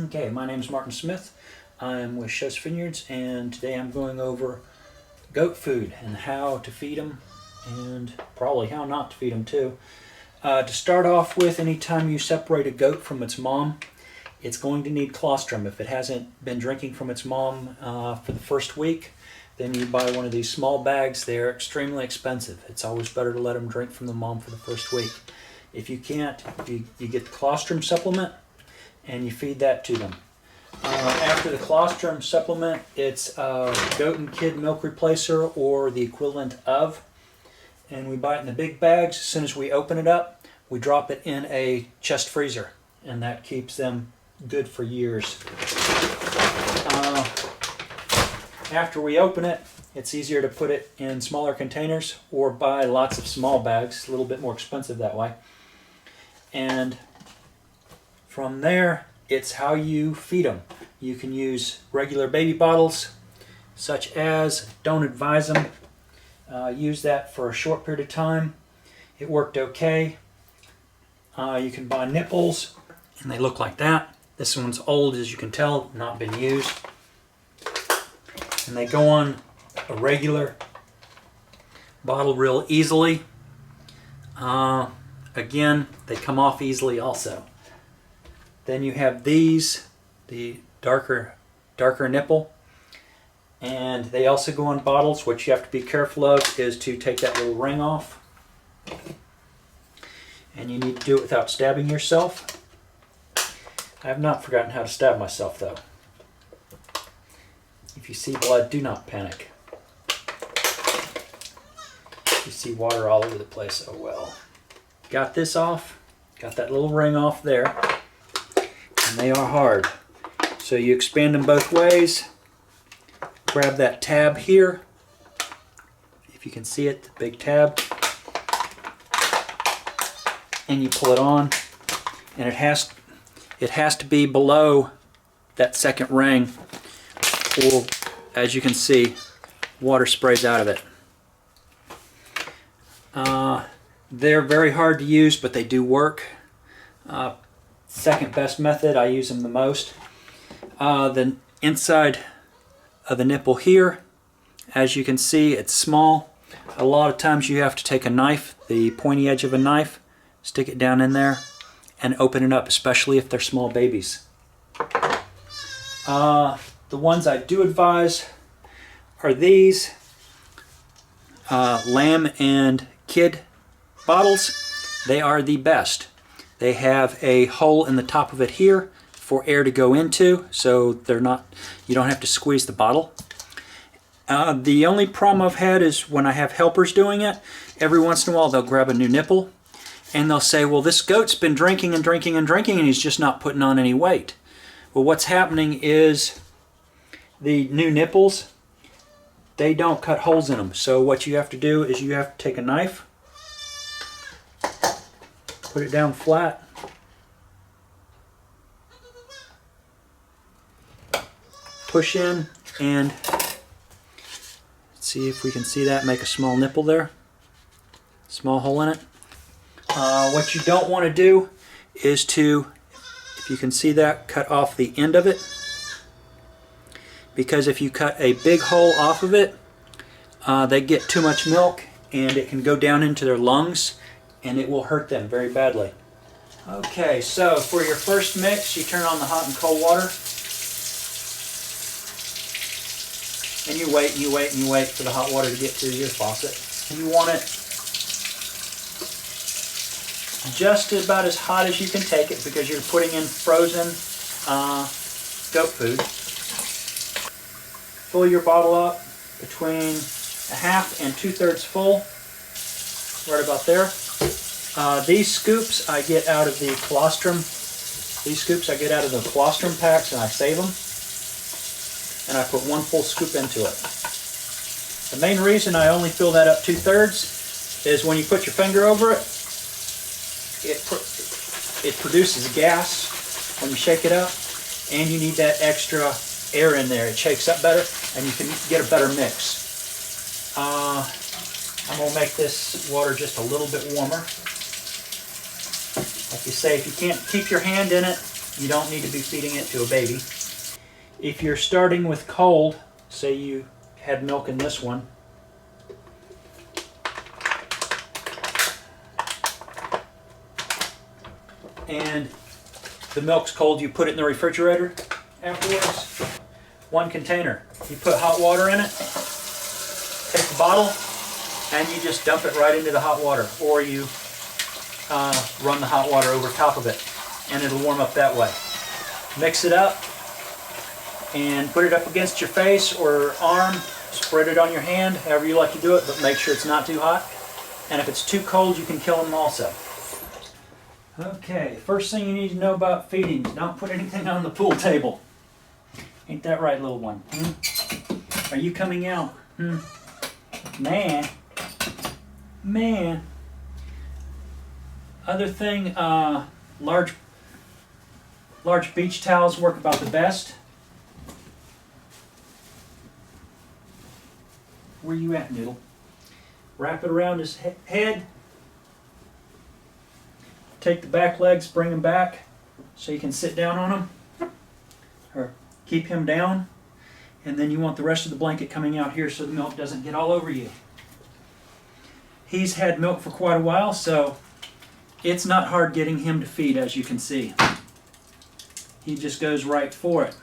Okay, my name is Martin Smith. I'm with At Soos Vineyards, and today I'm going over goat food and how to feed them, and probably how not to feed them too. To start off with, anytime you separate a goat from its mom, it's going to need colostrum. If it hasn't been drinking from its mom for the first week, then you buy one of these small bags. They're extremely expensive. It's always better to let them drink from the mom for the first week. If you can't, you get the colostrum supplement and you feed that to them. After the colostrum supplement, it's a goat and kid milk replacer or the equivalent of, and we buy it in the big bags. As soon as we open it up, we drop it in a chest freezer, and that keeps them good for years. After we open it, it's easier to put it in smaller containers or buy lots of small bags. A little bit more expensive that way. And from there, it's how you feed them. You can use regular baby bottles, such as, don't advise them. Use that for a short period of time. It worked okay. You can buy nipples, and they look like that. This one's old, as you can tell, not been used. And they go on a regular bottle real easily. Again, they come off easily also. Then you have these, the darker nipple, and they also go on bottles. What you have to be careful of is to take that little ring off, and you need to do it without stabbing yourself. I have not forgotten how to stab myself though. If you see blood, do not panic. If you see water all over the place, oh well. Got this off, got that little ring off there, and they are hard. So you expand them both ways, grab that tab here, if you can see it, the big tab, and you pull it on, and it has to be below that second ring, or as you can see, water sprays out of it. They're very hard to use, but they do work. Second best method, I use them the most. The inside of the nipple here, as you can see, it's small. A lot of times you have to take a knife, the pointy edge of a knife, stick it down in there and open it up, especially if they're small babies. The ones I do advise are these lamb and kid bottles. They are the best. They have a hole in the top of it here for air to go into, so you don't have to squeeze the bottle. The only problem I've had is when I have helpers doing it, every once in a while they'll grab a new nipple and they'll say, well, this goat's been drinking and drinking and drinking and he's just not putting on any weight. Well, what's happening is the new nipples, they don't cut holes in them. So what you have to do is you have to take a knife, put it down flat, push in, and see if we can see that, make a small nipple there, small hole in it. What you don't want to do is to, if you can see that, cut off the end of it, because if you cut a big hole off of it, they get too much milk and it can go down into their lungs and it will hurt them very badly. Okay, so for your first mix, you turn on the hot and cold water, and you wait and you wait and you wait for the hot water to get to your faucet. You want it just about as hot as you can take it, because you're putting in frozen goat food. Fill your bottle up between a half and 2/3 full, right about there. These scoops I get out of the colostrum. These scoops I get out of the colostrum packs, and I save them. And I put 1 full scoop into it. The main reason I only fill that up 2/3 is when you put your finger over it, it produces gas when you shake it up, and you need that extra air in there. It shakes up better, and you can get a better mix. I'm going to make this water just a little bit warmer. Like you say, if you can't keep your hand in it, You don't need to be feeding it to a baby. If you're starting with cold, say you had milk in this one, and the milk's cold, you put it in the refrigerator afterwards. One container. You put hot water in it, take the bottle, and you just dump it right into the hot water, or you run the hot water over top of it, and it'll warm up that way. Mix it up and put it up against your face or arm, spread it on your hand, however you like to do it, but make sure it's not too hot. And if it's too cold, you can kill them also. Okay, first thing you need to know about feeding, don't put anything on the pool table. Ain't that right, little one? Are you coming out? Man. Other thing, large beach towels work about the best. Where you at, Noodle? Wrap it around his head. Take the back legs, bring them back so you can sit down on them, or keep him down, and then you want the rest of the blanket coming out here so the milk doesn't get all over you. He's had milk for quite a while, so it's not hard getting him to feed, as you can see. He just goes right for it.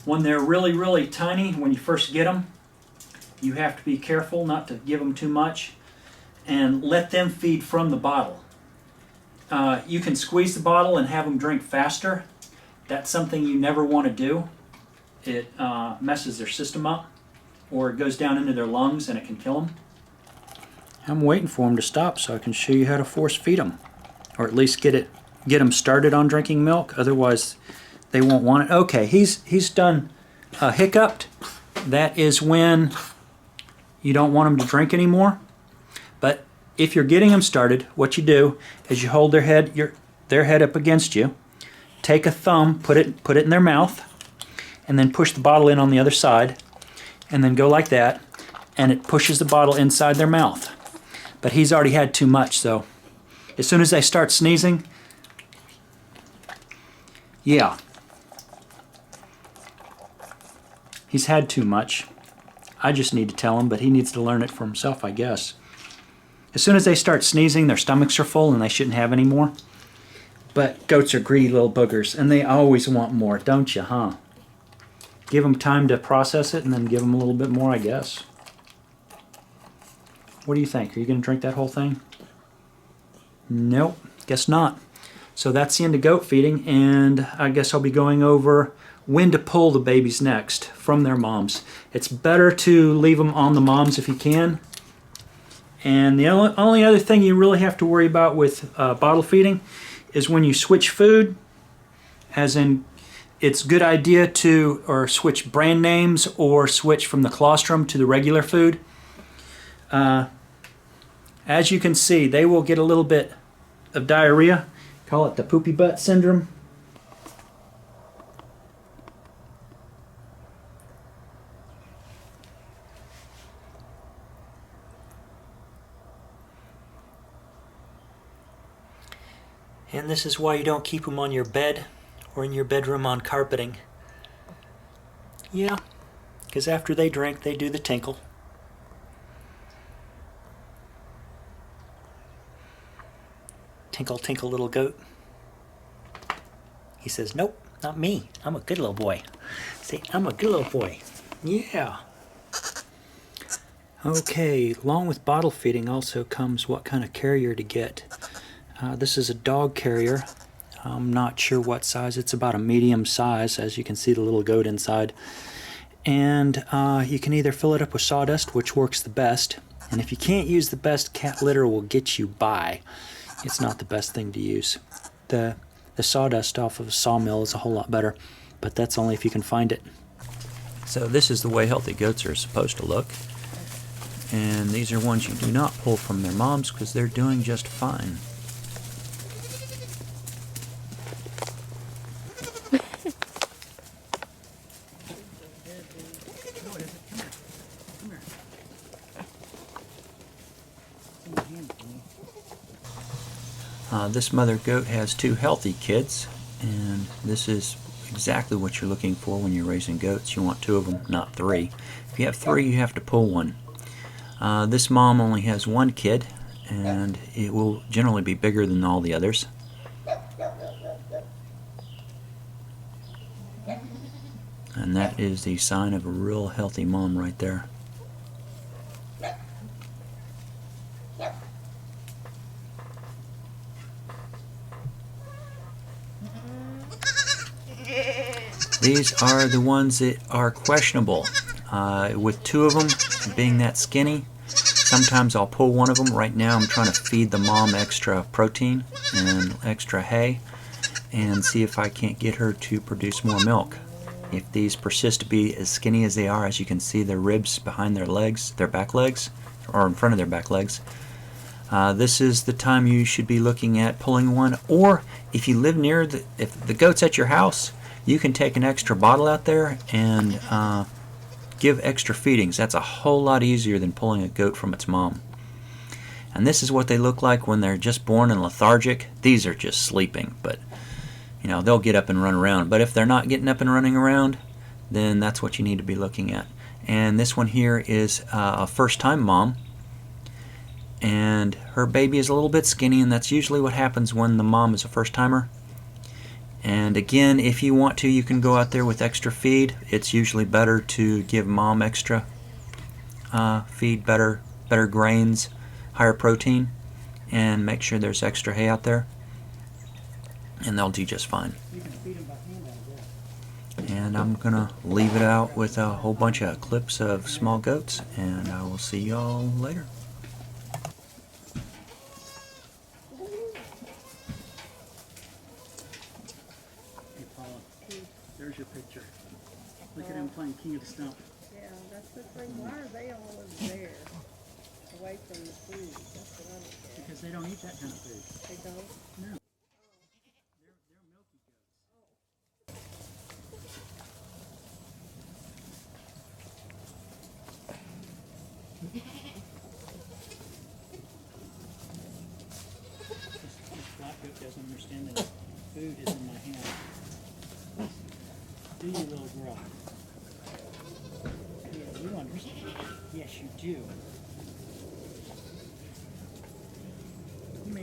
When they're really, really tiny, when you first get them, you have to be careful not to give them too much and let them feed from the bottle. You can squeeze the bottle and have them drink faster. That's something you never want to do. It messes their system up, or it goes down into their lungs and it can kill them. I'm waiting for them to stop so I can show you how to force feed them, or at least get them started on drinking milk. Otherwise, they won't want it. Okay, he's done hiccuped. That is when you don't want them to drink anymore. But if you're getting them started, what you do is you hold their head up against you, take a thumb, put it in their mouth, and then push the bottle in on the other side, and then go like that, and it pushes the bottle inside their mouth. But he's already had too much, so as soon as they start sneezing, yeah, he's had too much. I just need to tell him, but he needs to learn it for himself, I guess. As soon as they start sneezing, their stomachs are full and they shouldn't have any more. But goats are greedy little boogers, and they always want more, don't you, huh? Give them time to process it and then give them a little bit more, I guess. What do you think? Are you going to drink that whole thing? Nope, guess not. So that's the end of goat feeding, and I guess I'll be going over when to pull the babies next from their moms. It's better to leave them on the moms if you can. And the only other thing you really have to worry about with bottle feeding is when you switch food, as in it's a good idea to switch brand names or switch from the colostrum to the regular food. As you can see, they will get a little bit of diarrhea. Call it the poopy butt syndrome. And this is why you don't keep them on your bed or in your bedroom on carpeting. Yeah, because after they drink, they do the tinkle. Tinkle, tinkle, little goat. He says, nope, not me. I'm a good little boy. Say, I'm a good little boy. Yeah. Okay, along with bottle feeding also comes what kind of carrier to get. This is a dog carrier. I'm not sure what size. It's about a medium size, as you can see the little goat inside. And you can either fill it up with sawdust, which works the best. And if you can't use the best, cat litter will get you by. It's not the best thing to use. The sawdust off of a sawmill is a whole lot better, but that's only if you can find it. So this is the way healthy goats are supposed to look. And these are ones you do not pull from their moms because they're doing just fine. This mother goat has 2 healthy kids, and this is exactly what you're looking for when you're raising goats. You want 2 of them, not 3. If you have 3, you have to pull one. This mom only has 1 kid, and it will generally be bigger than all the others. And that is the sign of a real healthy mom right there. These are the ones that are questionable. With 2 of them being that skinny, sometimes I'll pull one of them. Right now I'm trying to feed the mom extra protein and extra hay and see if I can't get her to produce more milk. If these persist to be as skinny as they are, as you can see their ribs behind their legs, their back legs, or in front of their back legs, this is the time you should be looking at pulling one. Or if you live near if the goat's at your house, you can take an extra bottle out there and give extra feedings. That's a whole lot easier than pulling a goat from its mom. And this is what they look like when they're just born and lethargic. These are just sleeping, but they'll get up and run around. But if they're not getting up and running around, then that's what you need to be looking at. And this one here is a first-time mom, and her baby is a little bit skinny, and that's usually what happens when the mom is a first-timer. And again, if you want to, you can go out there with extra feed. It's usually better to give mom extra feed, better grains, higher protein, and make sure there's extra hay out there, and they'll do just fine. You can feed them by hand, I guess. And I'm gonna leave it out with a whole bunch of clips of small goats, and I will see y'all later. Hey, Paula, there's your picture. Look at him playing King of the Stump. Yeah, that's the thing. Why are they always there, away from the food? That's what I don't get. Because they don't eat that kind of food. They don't? No. They're milky goats. This black goat doesn't understand that food is in my hand. Do you, little girl? Yeah, you understand. Yes, you do.